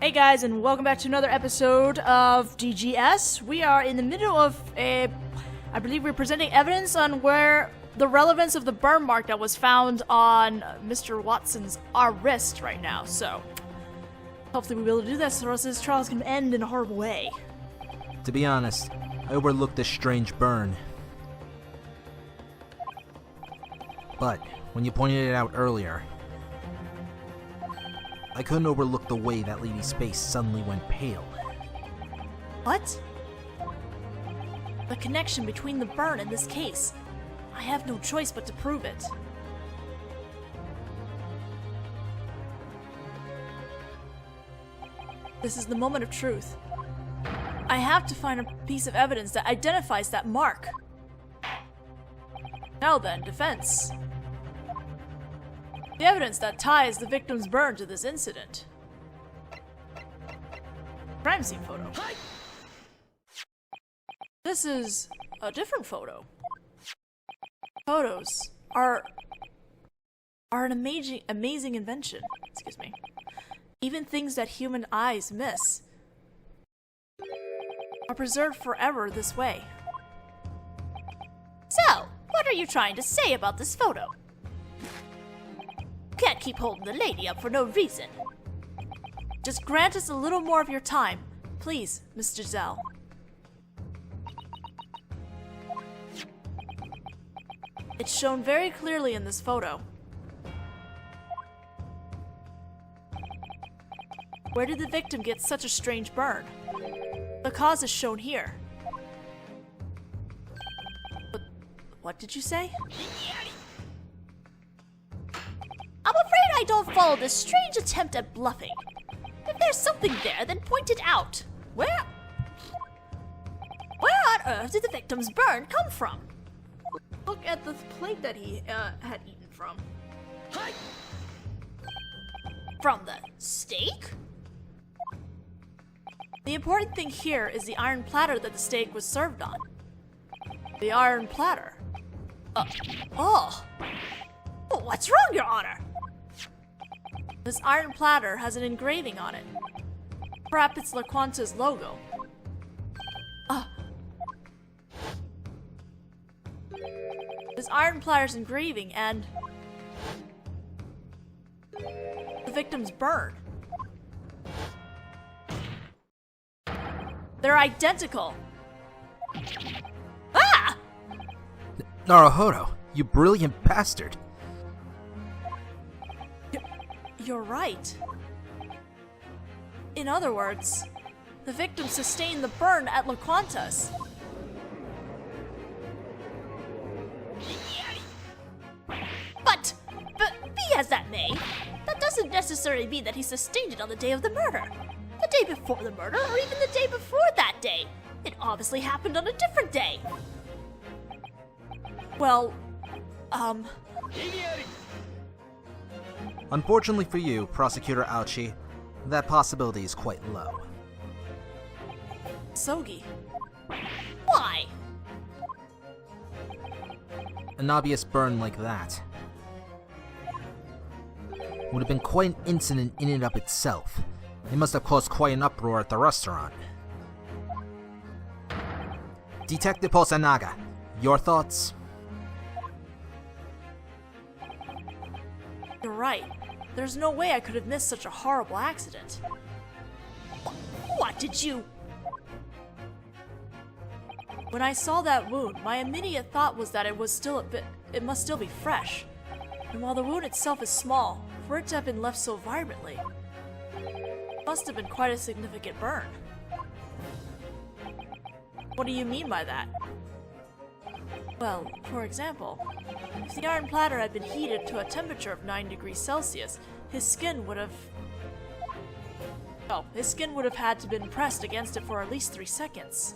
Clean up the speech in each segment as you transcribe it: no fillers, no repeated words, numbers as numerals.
Hey guys, and welcome back to another episode of DGS. We are in the middle of I believe we're presenting evidence on where the relevance of the burn mark that was found on Mr. Watson's wrist right now. So, hopefully we'll be able to do this, or else this trial is going to end in a horrible way. To be honest, I overlooked this strange burn. But, when you pointed it out earlier, I couldn't overlook the way that lady's face suddenly went pale. What? The connection between the burn and this case. I have no choice but to prove it. This is the moment of truth. I have to find a piece of evidence that identifies that mark. Now then, defense. The evidence that ties the victim's burn to this incident. Crime scene photo. This is a different photo. Photos are an amazing invention. Excuse me. Even things that human eyes miss are preserved forever this way. So, what are you trying to say about this photo? Can't keep holding the lady up for no reason. Just grant us a little more of your time, please, Mr. Zell. It's shown very clearly in this photo. Where did the victim get such a strange burn? The cause is shown here. But what did you say? I'm afraid I don't follow this strange attempt at bluffing. If there's something there, then point it out. Where on earth did the victim's burn come from? Look at the plate that he had eaten from. From the steak? The important thing here is the iron platter that the steak was served on. The iron platter. What's wrong, Your Honor? This iron platter has an engraving on it. Perhaps it's LaQuanta's logo. This iron platter's engraving and the victim's burn. They're identical. Naruhodō, you brilliant bastard! You're right. In other words, the victim sustained the burn at LaQuanta's. But be as that may, that doesn't necessarily mean that he sustained it on the day of the murder. The day before the murder, or even the day before that day. It obviously happened on a different day. Well, Unfortunately for you, Prosecutor Aochi, that possibility is quite low. Sogi. Why? An obvious burn like that would have been quite an incident in and of itself. It must have caused quite an uproar at the restaurant. Detective Posanaga, your thoughts? You're right. There's no way I could have missed such a horrible accident. What did you... When I saw that wound, my immediate thought was that it must still be fresh. And while the wound itself is small, for it to have been left so vibrantly, it must have been quite a significant burn. What do you mean by that? Well, for example, if the iron platter had been heated to a temperature of 9 degrees Celsius, his skin would have had to been pressed against it for at least 3 seconds.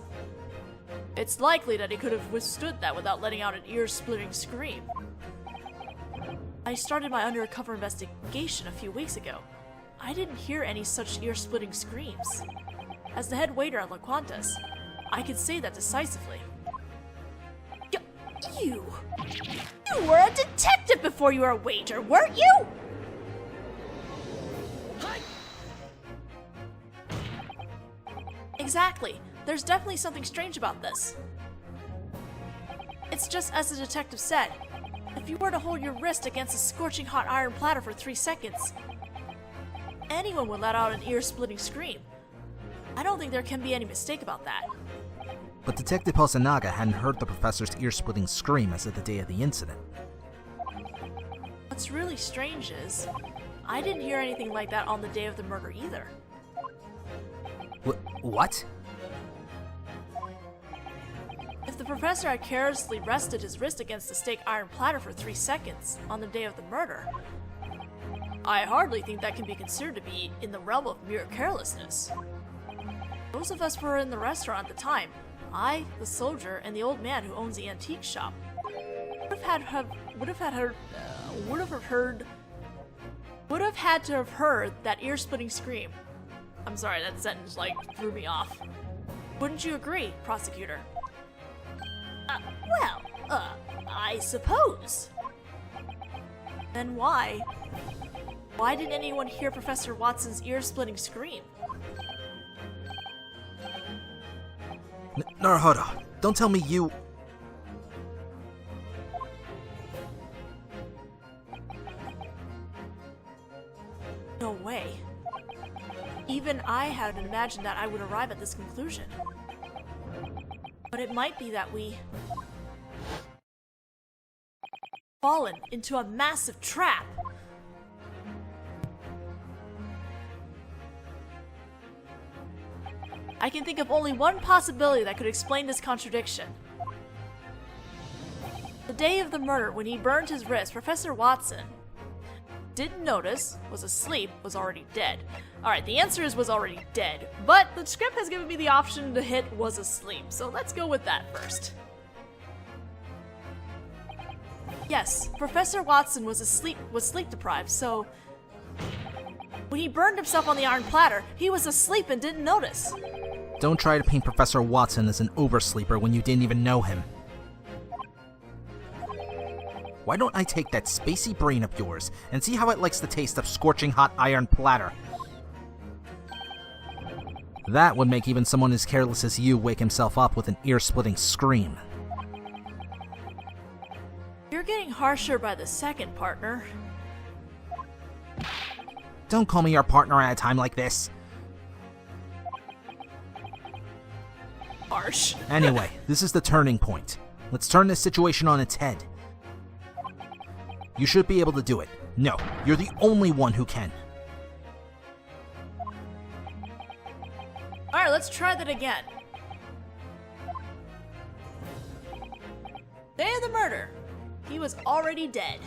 It's likely that he could have withstood that without letting out an ear-splitting scream. I started my undercover investigation a few weeks ago. I didn't hear any such ear-splitting screams. As the head waiter at LaQuanta's, I could say that decisively. You were a detective before you were a waiter, weren't you? Exactly. There's definitely something strange about this. It's just as the detective said. If you were to hold your wrist against a scorching hot iron platter for 3 seconds, anyone would let out an ear-splitting scream. I don't think there can be any mistake about that. But Detective Hosonaga hadn't heard the professor's ear-splitting scream as of the day of the incident. What's really strange is, I didn't hear anything like that on the day of the murder either. What? If the professor had carelessly rested his wrist against the stake iron platter for 3 seconds on the day of the murder, I hardly think that can be considered to be in the realm of mere carelessness. Those of us who were in the restaurant at the time, I, the soldier, and the old man who owns the antique shop, would have had to have heard that ear-splitting scream. I'm sorry, that sentence threw me off. Wouldn't you agree, prosecutor? I suppose. Then why? Why didn't anyone hear Professor Watson's ear-splitting scream? Naruhodō, don't tell me you... No way. Even I hadn't imagined that I would arrive at this conclusion. But it might be that we... fallen into a massive trap. I can think of only one possibility that could explain this contradiction. The day of the murder, when he burned his wrist, Professor Watson didn't notice, was asleep, was already dead. Alright, the answer is was already dead, but the script has given me the option to hit was asleep, so let's go with that first. Yes, Professor Watson was sleep deprived, so when he burned himself on the iron platter, he was asleep and didn't notice. Don't try to paint Professor Watson as an oversleeper when you didn't even know him. Why don't I take that spacey brain of yours and see how it likes the taste of scorching hot iron platter? That would make even someone as careless as you wake himself up with an ear-splitting scream. You're getting harsher by the second, partner. Don't call me your partner at a time like this. Harsh. Anyway, this is the turning point. Let's turn this situation on its head. You should be able to do it. No, you're the only one who can. Alright, let's try that again. Day of the murder. He was already dead.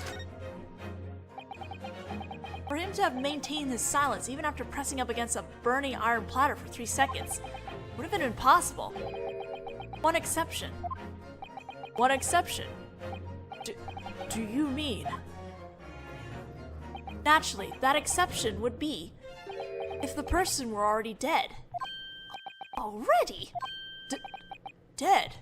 For him to have maintained his silence even after pressing up against a burning iron platter for 3 seconds would have been impossible. One exception. One exception. Do you mean? Naturally, that exception would be if the person were already dead. Already? Dead?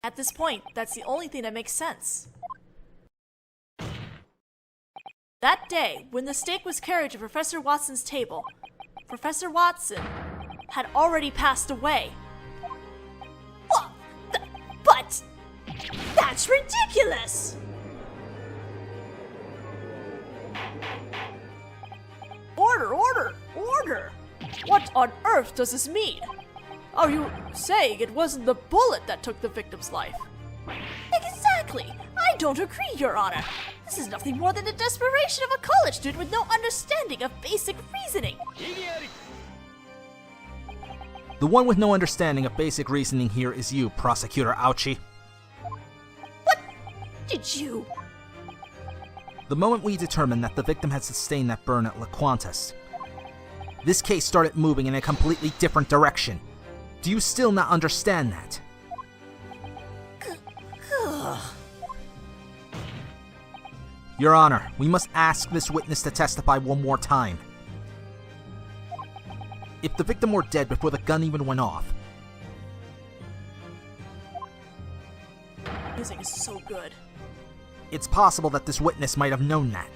At this point, that's the only thing that makes sense. That day, when the stake was carried to Professor Watson's table, Professor Watson had already passed away. What? But that's ridiculous! Order, order, order! What on earth does this mean? Are you saying it wasn't the bullet that took the victim's life? Exactly! I don't agree, Your Honor. This is nothing more than the desperation of a college student with no understanding of basic reasoning. The one with no understanding of basic reasoning here is you, Prosecutor Ouchie. What did you... The moment we determined that the victim had sustained that burn at La Quantas, this case started moving in a completely different direction. Do you still not understand that? Your Honor, we must ask this witness to testify one more time. If the victim were dead before the gun even went off... Music is so good. It's possible that this witness might have known that.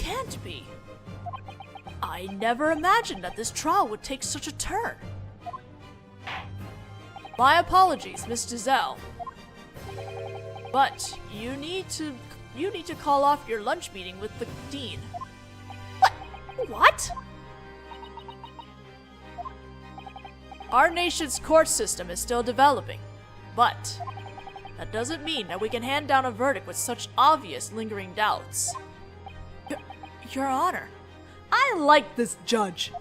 can't be. I never imagined that this trial would take such a turn. My apologies, Miss Giselle. But you need to call off your lunch meeting with the dean. What? Our nation's court system is still developing, but that doesn't mean that we can hand down a verdict with such obvious lingering doubts. Your Honor, I like this judge.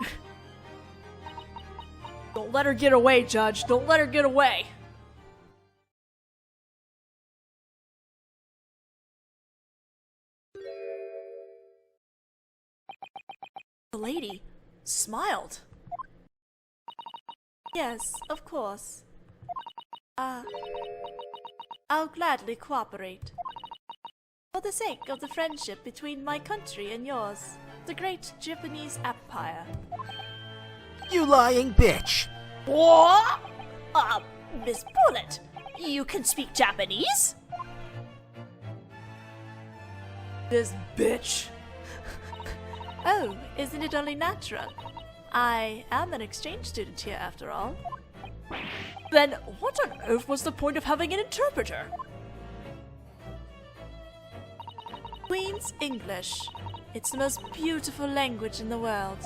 Don't let her get away, Judge. Don't let her get away. The lady smiled. Yes, of course. I'll gladly cooperate. For the sake of the friendship between my country and yours, the great Japanese Empire. You lying bitch! What? Miss Bullet, you can speak Japanese? This bitch. Oh, isn't it only natural? I am an exchange student here after all. Then what on earth was the point of having an interpreter? Queen's English. It's the most beautiful language in the world.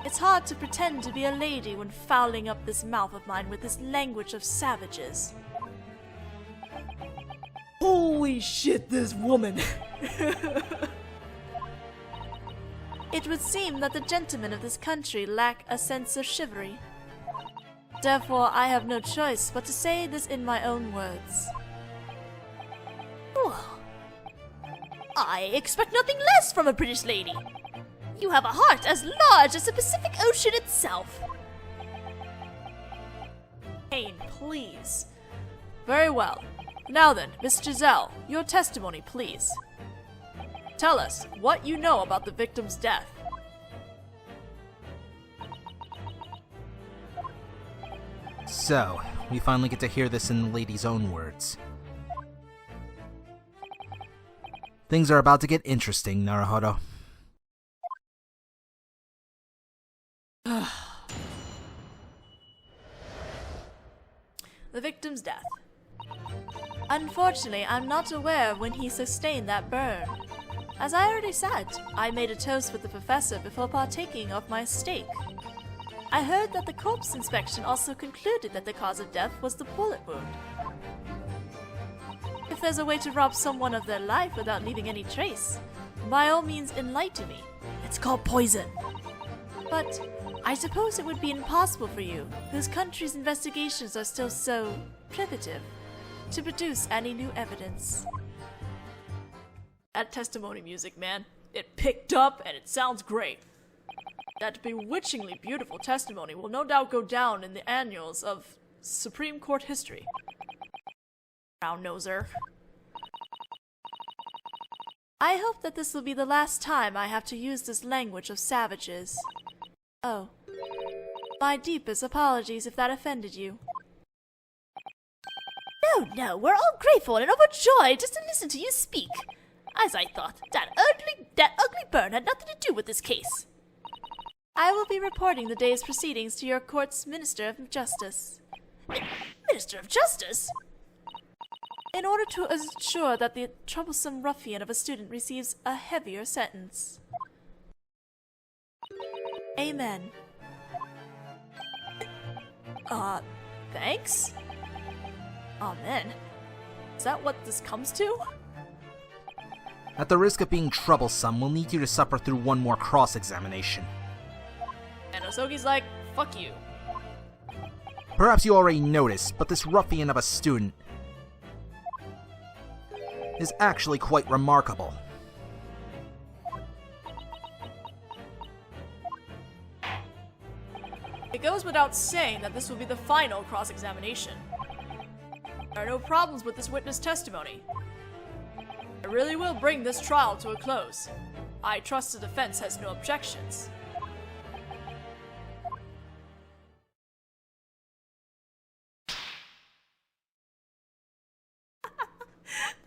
It's hard to pretend to be a lady when fouling up this mouth of mine with this language of savages. Holy shit, this woman! It would seem that the gentlemen of this country lack a sense of chivalry. Therefore, I have no choice but to say this in my own words. Well, I expect nothing less from a British lady. You have a heart as large as the Pacific Ocean itself. Kane, please. Very well. Now then, Miss Giselle, your testimony, please. Tell us what you know about the victim's death. So, we finally get to hear this in the lady's own words. Things are about to get interesting, Naruhodō. The victim's death. Unfortunately, I'm not aware of when he sustained that burn. As I already said, I made a toast with the professor before partaking of my steak. I heard that the corpse inspection also concluded that the cause of death was the bullet wound. If there's a way to rob someone of their life without leaving any trace, by all means enlighten me. It's called poison. But I suppose it would be impossible for you, whose country's investigations are still so primitive, to produce any new evidence. That testimony music, man. It picked up and it sounds great. That bewitchingly beautiful testimony will no doubt go down in the annals of Supreme Court history. Brown noser. I hope that this will be the last time I have to use this language of savages. Oh. My deepest apologies if that offended you. No, we're all grateful and overjoyed just to listen to you speak. As I thought, that ugly burn had nothing to do with this case. I will be reporting the day's proceedings to your court's Minister of Justice. Minister of Justice? In order to ensure that the troublesome ruffian of a student receives a heavier sentence. Amen. Thanks? Amen. Is that what this comes to? At the risk of being troublesome, we'll need you to suffer through one more cross-examination. And Osogi's like, fuck you. Perhaps you already noticed, but this ruffian of a student is actually quite remarkable. It goes without saying that this will be the final cross-examination. There are no problems with this witness testimony. I really will bring this trial to a close. I trust the defense has no objections.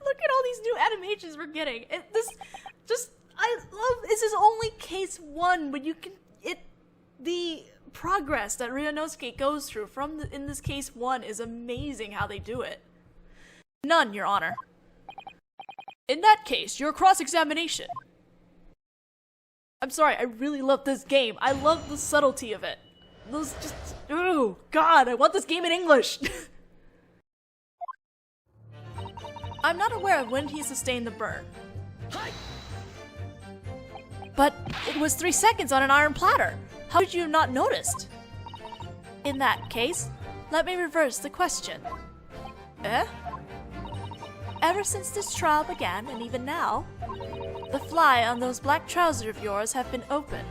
Look at all these new animations we're getting. This just I love this is only case 1, but you can the progress that Ryūnosuke goes through in this case 1 is amazing how they do it. None, Your Honor. In that case, your cross-examination. I'm sorry, I really love this game. I love the subtlety of it. Those just... Oh, God, I want this game in English! I'm not aware of when he sustained the burn. But it was 3 seconds on an iron platter. How did you have not noticed? In that case, let me reverse the question. Eh? Ever since this trial began, and even now, the fly on those black trousers of yours have been open.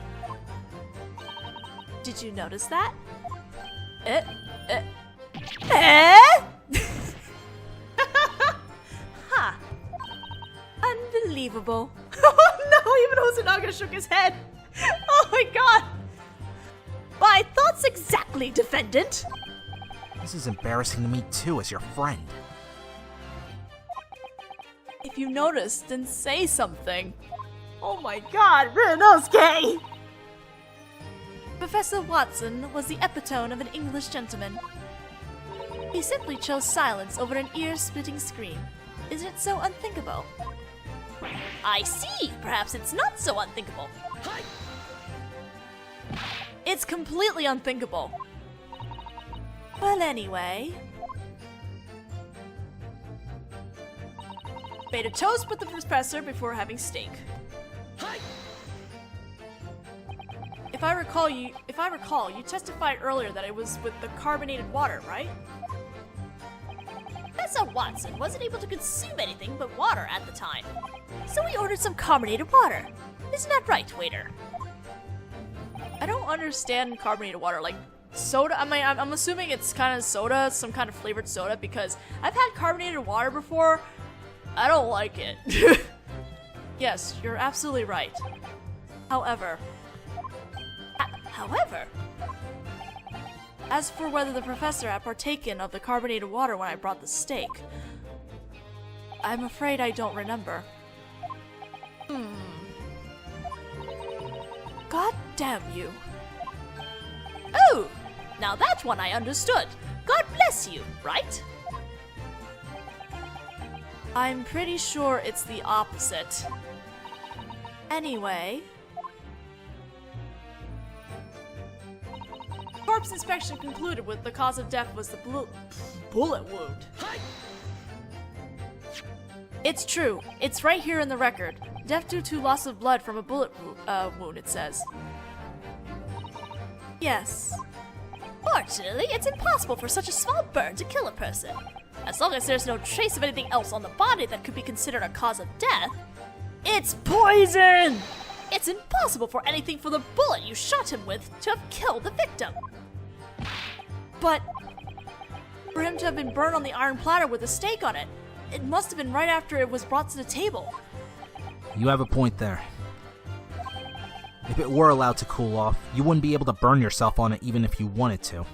Did you notice that? Ha! Unbelievable. Oh no, even Hosonaga shook his head. Oh my god! My thoughts exactly, defendant! This is embarrassing to me too, as your friend. If you noticed, then say something. Oh my god, Ryūnosuke! Professor Watson was the epitome of an English gentleman. He simply chose silence over an ear-splitting scream. Isn't it so unthinkable? I see. Perhaps it's not so unthinkable. It's completely unthinkable. Well, anyway... Made a toast with the professor before having steak. If I recall, you testified earlier that it was with the carbonated water, right? Professor Watson wasn't able to consume anything but water at the time, so we ordered some carbonated water. Isn't that right, waiter? I don't understand carbonated water, like soda. I mean, I'm assuming it's kind of soda, some kind of flavored soda, because I've had carbonated water before. I don't like it. Yes, you're absolutely right. However, as for whether the professor had partaken of the carbonated water when I brought the steak, I'm afraid I don't remember. God damn you. Oh, now that one I understood. God bless you, right? I'm pretty sure it's the opposite. Anyway... Corpse inspection concluded with the cause of death was the bullet wound. It's true. It's right here in the record. Death due to loss of blood from a bullet wound, it says. Yes. Fortunately, it's impossible for such a small burn to kill a person. As long as there's no trace of anything else on the body that could be considered a cause of death, it's poison! It's impossible for anything from the bullet you shot him with to have killed the victim. But for him to have been burned on the iron platter with a steak on it, it must have been right after it was brought to the table. You have a point there. If it were allowed to cool off, you wouldn't be able to burn yourself on it even if you wanted to.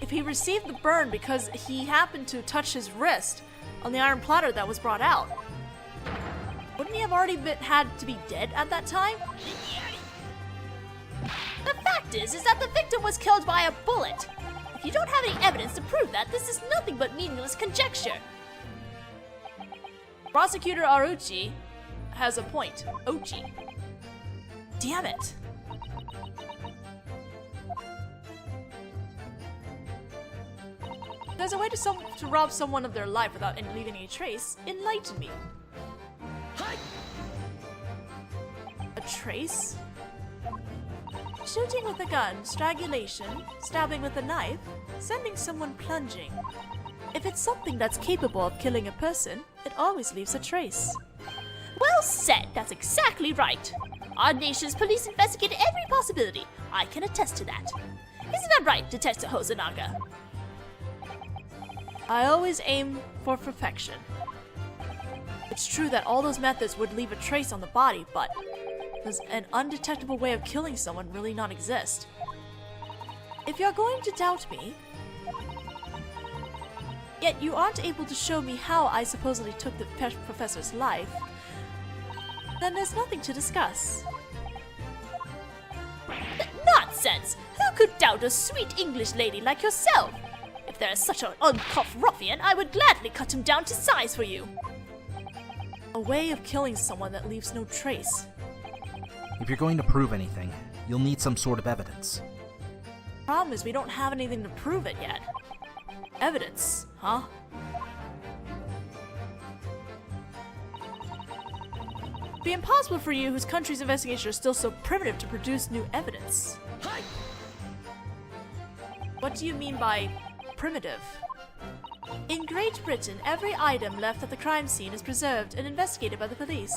If he received the burn because he happened to touch his wrist on the iron platter that was brought out, wouldn't he have already had to be dead at that time? The fact is that the victim was killed by a bullet. If you don't have any evidence to prove that, this is nothing but meaningless conjecture. Prosecutor Aruchi has a point. Ochi. Damn it. There's a way to rob someone of their life without leaving any trace. Enlighten me. A trace? Shooting with a gun, strangulation, stabbing with a knife, sending someone plunging. If it's something that's capable of killing a person, it always leaves a trace. Well said, that's exactly right. Our nation's police investigated every possibility. I can attest to that. Isn't that right, Detective Hosonaga? I always aim for perfection. It's true that all those methods would leave a trace on the body, but does an undetectable way of killing someone really not exist? If you're going to doubt me, yet you aren't able to show me how I supposedly took the professor's life, Then there's nothing to discuss. Nonsense! Who could doubt a sweet English lady like yourself? If there is such an uncuffed ruffian, I would gladly cut him down to size for you. A way of killing someone that leaves no trace. If you're going to prove anything, you'll need some sort of evidence. Problem is we don't have anything to prove it yet. Evidence, huh? It'd be impossible for you, whose country's investigations are still so primitive, to produce new evidence. What do you mean by primitive? In Great Britain, every item left at the crime scene is preserved and investigated by the police.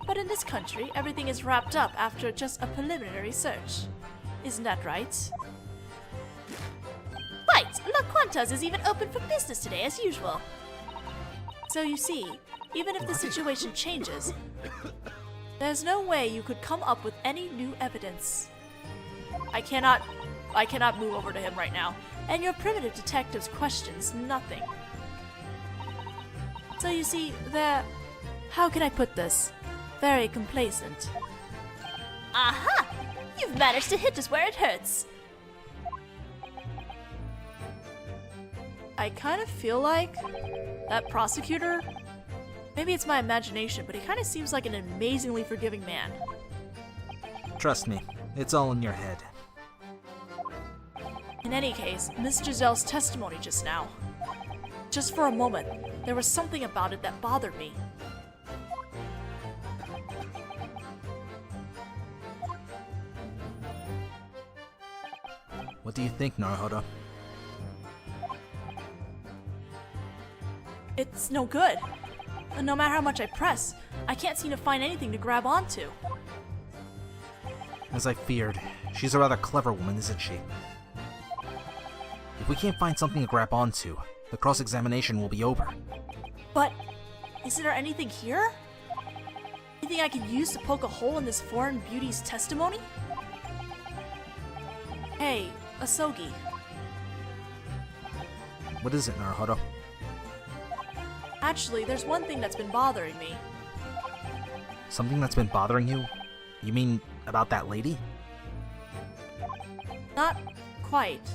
But in this country, everything is wrapped up after just a preliminary search. Isn't that right? Right! La Quantas is even open for business today as usual. So you see, even if the situation changes, there's no way you could come up with any new evidence. I cannot move over to him right now, and your primitive detective's questions nothing. So you see, they're, how can I put this? Very complacent. Aha! You've managed to hit us where it hurts. I kind of feel like that prosecutor, maybe it's my imagination, but he kind of seems like an amazingly forgiving man. Trust me, it's all in your head. In any case, Miss Giselle's testimony just now. Just for a moment, there was something about it that bothered me. What do you think, Naruhodō? It's no good. And no matter how much I press, I can't seem to find anything to grab onto. As I feared, she's a rather clever woman, isn't she? If we can't find something to grab onto, the cross-examination will be over. But, isn't there anything here? Anything I can use to poke a hole in this foreign beauty's testimony? Hey, Asogi. What is it, Naruhodō? Actually, there's one thing that's been bothering me. Something that's been bothering you? You mean about that lady? Not quite.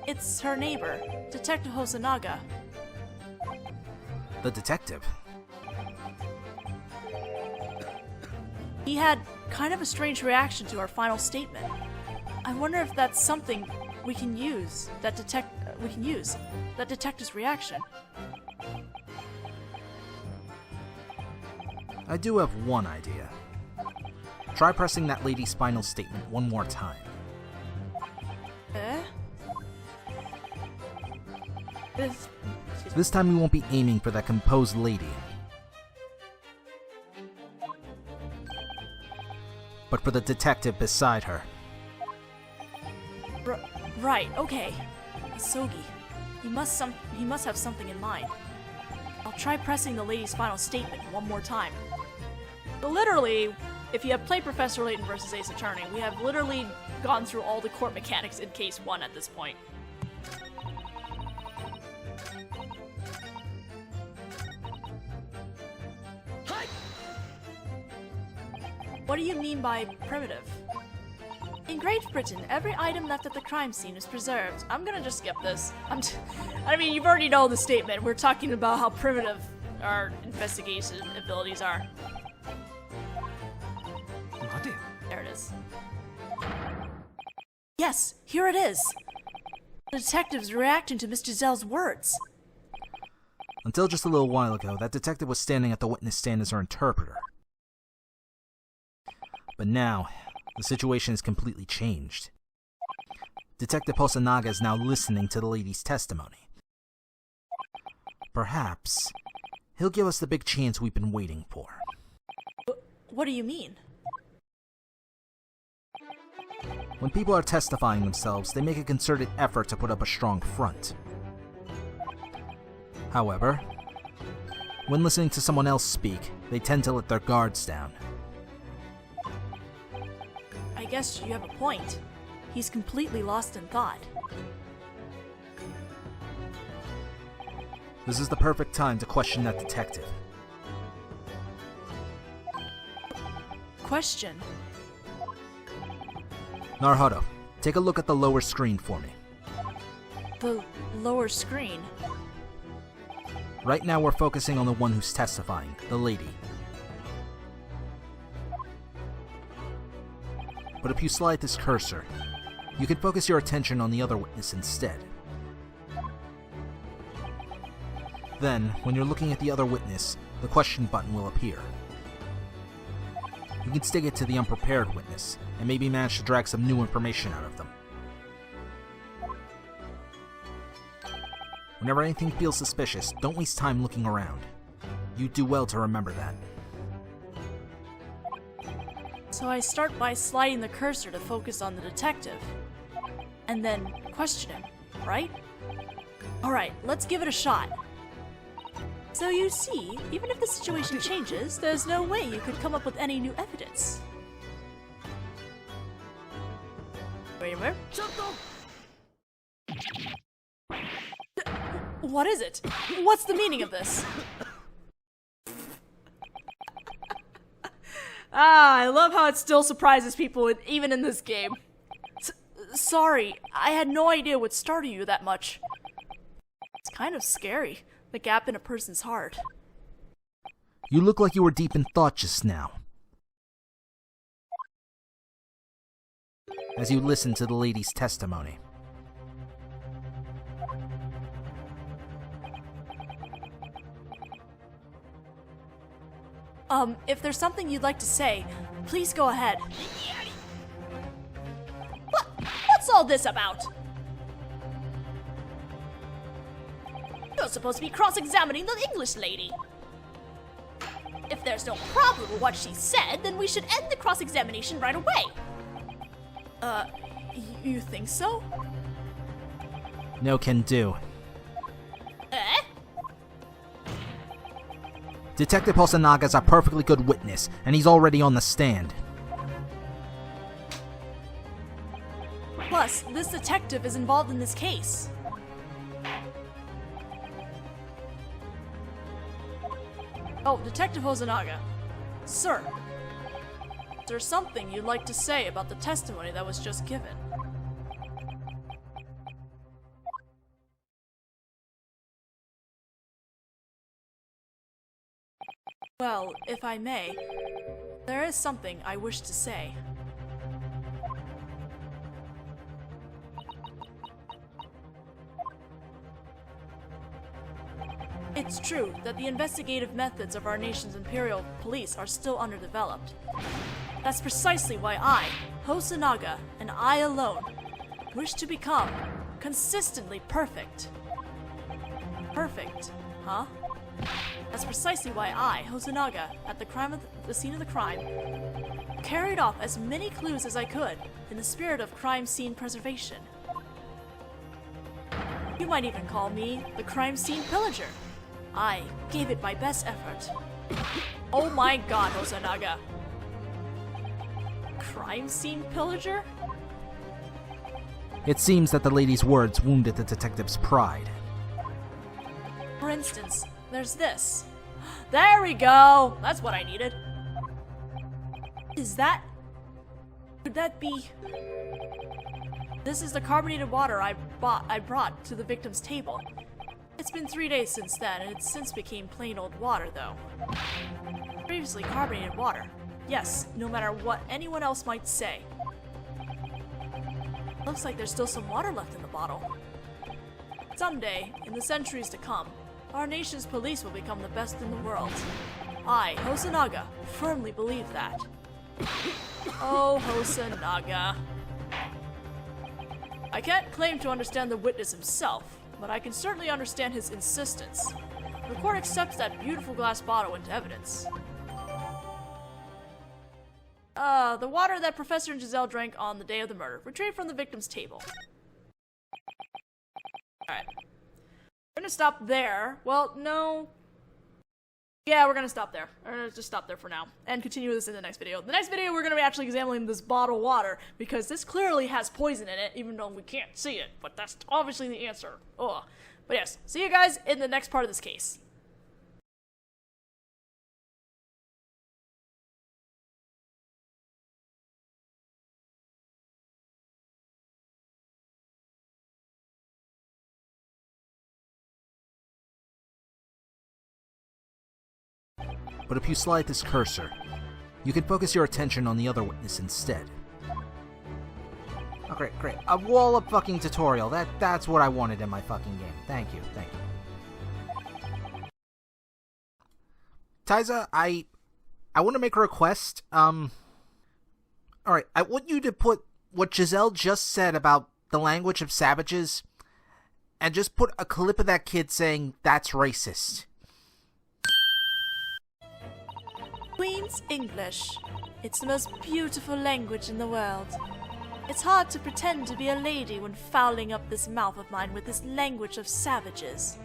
It's her neighbor, Detective Hosonaga. The detective? He had kind of a strange reaction to our final statement. I wonder if that's something we can use, that detective's reaction. I do have one idea. Try pressing that lady's final statement one more time. Eh? This time we won't be aiming for that composed lady, but for the detective beside her. Right, okay. Asogi. He must have something in mind. I'll try pressing the lady's final statement one more time. But literally, if you have played Professor Layton versus Ace Attorney, we have literally gone through all the court mechanics in case 1 at this point. What do you mean by primitive? In Great Britain, every item left at the crime scene is preserved. I'm gonna just skip this. I mean, you've already know the statement. We're talking about how primitive our investigation abilities are. There it is. Yes, here it is. The detective's reacting to Miss Giselle's words. Until just a little while ago, that detective was standing at the witness stand as her interpreter. But now, the situation has completely changed. Detective Hosonaga is now listening to the lady's testimony. Perhaps, he'll give us the big chance we've been waiting for. What do you mean? When people are testifying themselves, they make a concerted effort to put up a strong front. However, when listening to someone else speak, they tend to let their guards down. I guess you have a point. He's completely lost in thought. This is the perfect time to question that detective. question. Naruhodō, take a look at the lower screen for me. The lower screen. Right now we're focusing on the one who's testifying, the lady. But if you slide this cursor, you can focus your attention on the other witness instead. Then, when you're looking at the other witness, the question button will appear. You can stick it to the unprepared witness, and maybe manage to drag some new information out of them. Whenever anything feels suspicious, don't waste time looking around. You do well to remember that. So I start by sliding the cursor to focus on the detective, and then question him, right? Alright, let's give it a shot. So you see, even if the situation changes, there's no way you could come up with any new evidence. Wait a minute. What is it? What's the meaning of this? I love how it still surprises people even in this game. Sorry, I had no idea what startled you that much. It's kind of scary, the gap in a person's heart. You look like you were deep in thought just now. As you listen to the lady's testimony. If there's something you'd like to say, please go ahead. What's all this about? You're supposed to be cross-examining the English lady. If there's no problem with what she said, then we should end the cross-examination right away. You think so? No can do. Eh? Detective Hosanaga's a perfectly good witness, and he's already on the stand. Plus, this detective is involved in this case. Oh, Detective Hosonaga. Sir, is there something you'd like to say about the testimony that was just given? Well, if I may, there is something I wish to say. It's true that the investigative methods of our nation's imperial police are still underdeveloped. That's precisely why I, Hosonaga, and I alone, wish to become consistently perfect. Perfect, huh? That's precisely why I, Hosonaga, at the scene of the crime, carried off as many clues as I could in the spirit of crime scene preservation. You might even call me the crime scene pillager. I gave it my best effort. Oh my god, Hosonaga. Crime scene pillager? It seems that the lady's words wounded the detective's pride. For instance, there's this. There we go! That's what I needed. Is that... Could that be... This is the carbonated water I brought to the victim's table. It's been 3 days since then, and it's since became plain old water, though. Previously carbonated water. Yes, no matter what anyone else might say. Looks like there's still some water left in the bottle. Someday, in the centuries to come, our nation's police will become the best in the world. I, Hosonaga, firmly believe that. Oh, Hosonaga. I can't claim to understand the witness himself, but I can certainly understand his insistence. The court accepts that beautiful glass bottle into evidence. The water that Professor and Giselle drank on the day of the murder, retrieved from the victim's table. Alright. We're gonna stop there. Well, no. Yeah, we're gonna stop there. We're gonna just stop there for now, and continue this in the next video. The next video, we're gonna be actually examining this bottle of water, because this clearly has poison in it, even though we can't see it, but that's obviously the answer. Ugh. But yes, see you guys in the next part of this case. but if you slide this cursor, you can focus your attention on the other witness instead. Oh, great. A wall-up fucking tutorial. That's what I wanted in my fucking game. Thank you. Taiza, I want to make a request. Alright, I want you to put what Giselle just said about the language of savages, and just put a clip of that kid saying, "That's racist." Queen's English. It's the most beautiful language in the world. It's hard to pretend to be a lady when fouling up this mouth of mine with this language of savages.